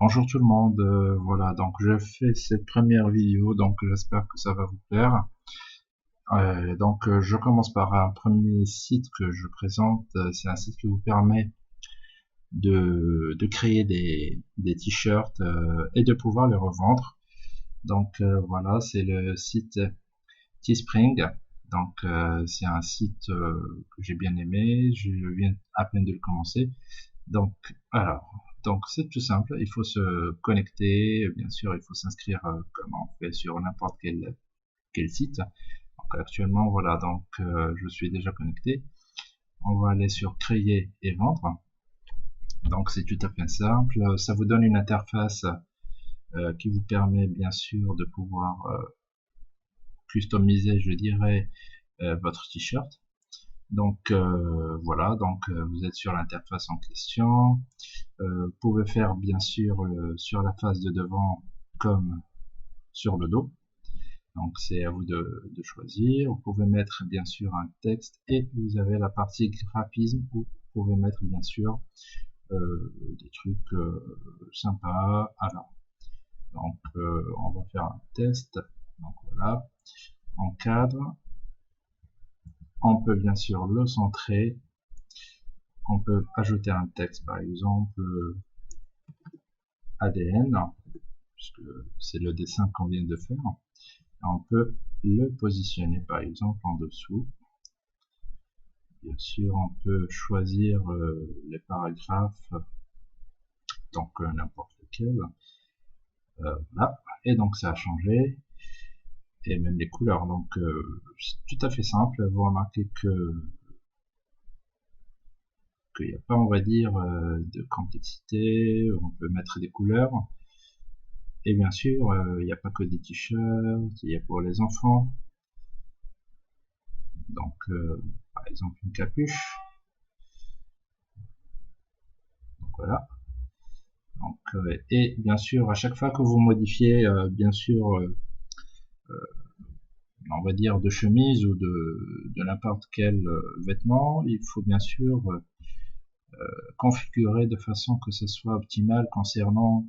Bonjour tout le monde, voilà, donc je fais cette première vidéo, donc j'espère que ça va vous plaire. Je commence par un premier site que je présente. C'est un site qui vous permet de créer des t-shirts et de pouvoir les revendre. Voilà, c'est le site Teespring. C'est un site que j'ai bien aimé, je viens à peine de le commencer. Donc, alors, c'est tout simple, il faut se connecter, bien sûr, il faut s'inscrire comme on fait sur n'importe quel site. Donc, actuellement, voilà, je suis déjà connecté. On va aller sur créer et vendre. Donc, c'est tout à fait simple. Ça vous donne une interface qui vous permet, bien sûr, de pouvoir customiser, je dirais, votre t-shirt. Voilà, vous êtes sur l'interface en question. Vous pouvez faire bien sûr sur la face de devant comme sur le dos. Donc c'est à vous de choisir. Vous pouvez mettre bien sûr un texte et vous avez la partie graphisme où vous pouvez mettre bien sûr des trucs sympas. Alors, on va faire un test. Donc voilà, en cadre. On peut bien sûr le centrer. On peut ajouter un texte, par exemple ADN, puisque c'est le dessin qu'on vient de faire. On peut le positionner par exemple en dessous. Bien sûr, on peut choisir les paragraphes, n'importe lequel. Voilà. Et donc ça a changé. Et même les couleurs. C'est tout à fait simple. Vous remarquez qu'il n'y a pas, on va dire, de complexité. On peut mettre des couleurs. Et bien sûr, il n'y a pas que des t-shirts, il y a pour les enfants. Par exemple, une capuche. Voilà. Et bien sûr, à chaque fois que vous modifiez, bien sûr, on va dire de chemise ou de n'importe quel vêtement, il faut bien sûr configurer de façon que ce soit optimal concernant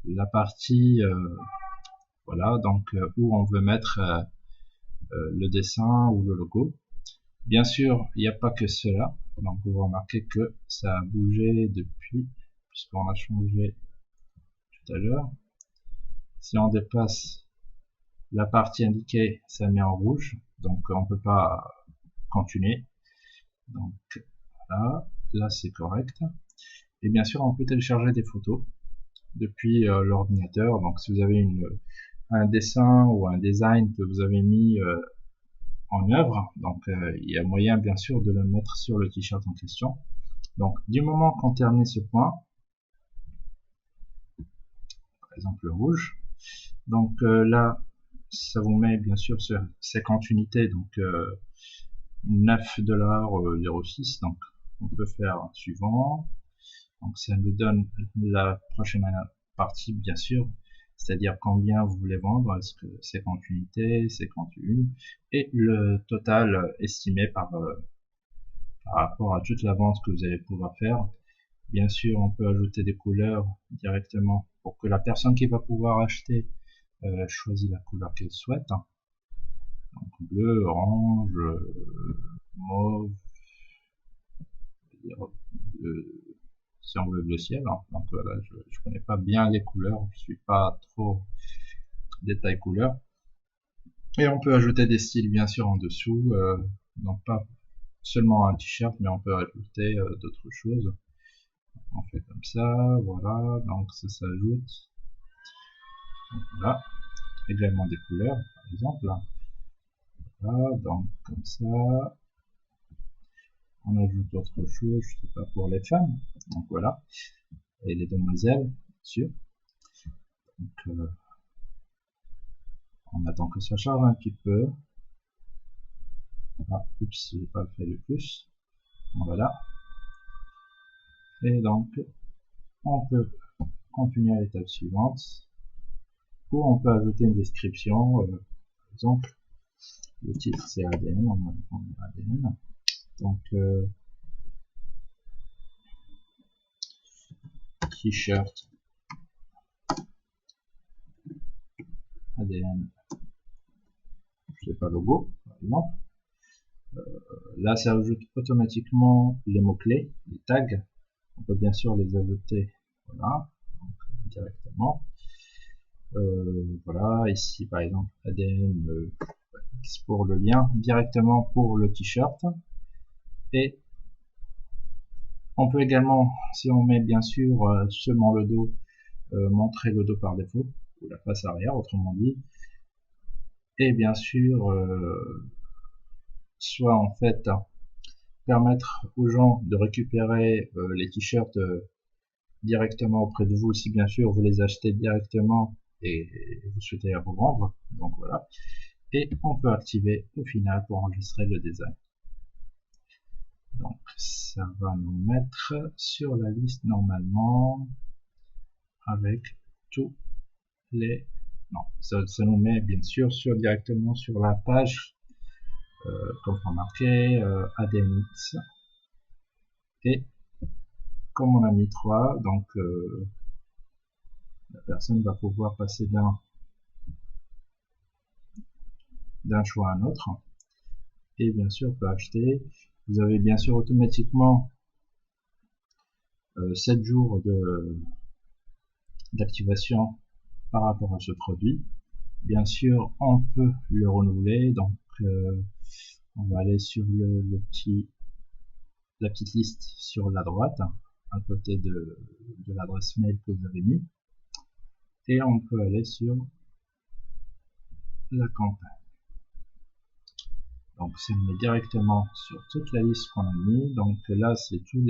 la partie, voilà, où on veut mettre le dessin ou le logo. Bien sûr, il n'y a pas que cela. Donc vous remarquez que ça a bougé depuis, puisqu'on a changé tout à l'heure. Si on dépasse la partie indiquée, ça met en rouge, donc on peut pas continuer. Donc là c'est correct. Et bien sûr, on peut télécharger des photos depuis l'ordinateur. Donc si vous avez un dessin ou un design que vous avez mis en œuvre, il y a moyen bien sûr de le mettre sur le t-shirt en question. Donc du moment qu'on termine ce point, par exemple le rouge, là ça vous met bien sûr sur 50 unités, donc 9,06 $. Donc on peut faire suivant. Donc ça nous donne la prochaine partie bien sûr, c'est-à-dire combien vous voulez vendre, est-ce que 50 unités, 51, et le total estimé par rapport à toute la vente que vous allez pouvoir faire. Bien sûr, on peut ajouter des couleurs directement pour que la personne qui va pouvoir acheter choisit la couleur qu'elle souhaite. Donc bleu, orange, mauve, si on veut bleu ciel. Donc voilà, je connais pas bien les couleurs, je suis pas trop détail couleur. Et on peut ajouter des styles bien sûr en dessous, donc pas seulement un t-shirt, mais on peut ajouter d'autres choses. On fait comme ça, voilà, donc ça s'ajoute. Voilà, également des couleurs, par exemple. Voilà, donc comme ça. On ajoute autre chose, je sais pas, pour les femmes. Donc voilà, et les demoiselles, bien sûr. Donc on attend que ça charge un petit peu. Ah, oups, j'ai pas fait le plus. Voilà. Et donc, on peut continuer à l'étape suivante, où on peut ajouter une description. Par exemple, le titre c'est ADN, on va prendre ADN. Donc, t-shirt ADN, je sais pas, logo, par exemple. Là, ça ajoute automatiquement les mots-clés, les tags. On peut bien sûr les ajouter, voilà, donc, directement. Voilà, ici par exemple ADN X pour le lien directement pour le t-shirt. Et on peut également, si on met bien sûr seulement le dos, montrer le dos par défaut, ou la face arrière autrement dit. Et bien sûr, soit en fait permettre aux gens de récupérer les t-shirts directement auprès de vous, si bien sûr vous les achetez directement et vous souhaitez les revendre. Donc voilà. Et on peut activer au final pour enregistrer le design. Donc ça va nous mettre sur la liste normalement avec tous les... Non, ça nous met bien sûr directement sur la page comme remarqué ADNX. Et comme on a mis 3, donc la personne va pouvoir passer d'un choix à un autre. Et bien sûr, peut acheter. Vous avez bien sûr automatiquement 7 jours d'activation par rapport à ce produit. Bien sûr, on peut le renouveler. Donc, on va aller sur la petite liste sur la droite, à côté de l'adresse mail que vous avez mis. Et on peut aller sur la campagne. Donc ça me met directement sur toute la liste qu'on a mis. Donc là c'est tous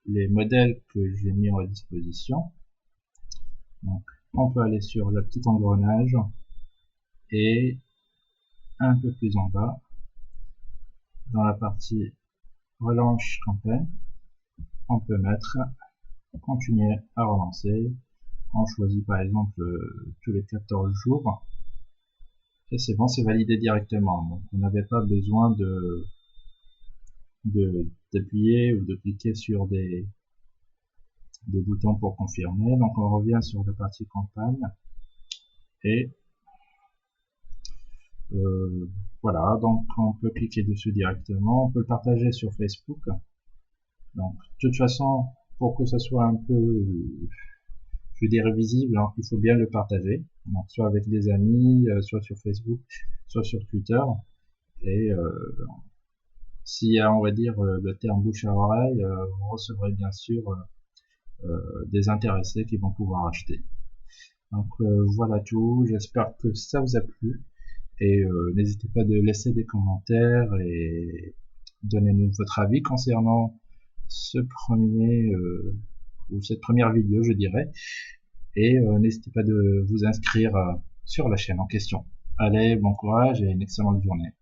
les modèles que j'ai mis à disposition. Donc on peut aller sur le petit engrenage et un peu plus en bas dans la partie relance campagne, on peut mettre continuer à relancer. On choisit par exemple tous les 14 jours. Et c'est bon, c'est validé directement. Donc on n'avait pas besoin d'appuyer ou de cliquer sur des boutons pour confirmer. Donc on revient sur la partie campagne et voilà, donc on peut cliquer dessus directement. On peut le partager sur Facebook. Donc de toute façon, pour que ça soit un peu, je dirais, visible, hein, il faut bien le partager. Donc soit avec des amis, soit sur Facebook, soit sur Twitter. Et s'il y a, on va dire, le terme bouche à oreille, vous recevrez bien sûr des intéressés qui vont pouvoir acheter. Donc voilà tout, j'espère que ça vous a plu. Et n'hésitez pas de laisser des commentaires et donnez-nous votre avis concernant ce premier ou cette première vidéo, je dirais. Et n'hésitez pas de vous inscrire sur la chaîne en question. Allez, bon courage et une excellente journée.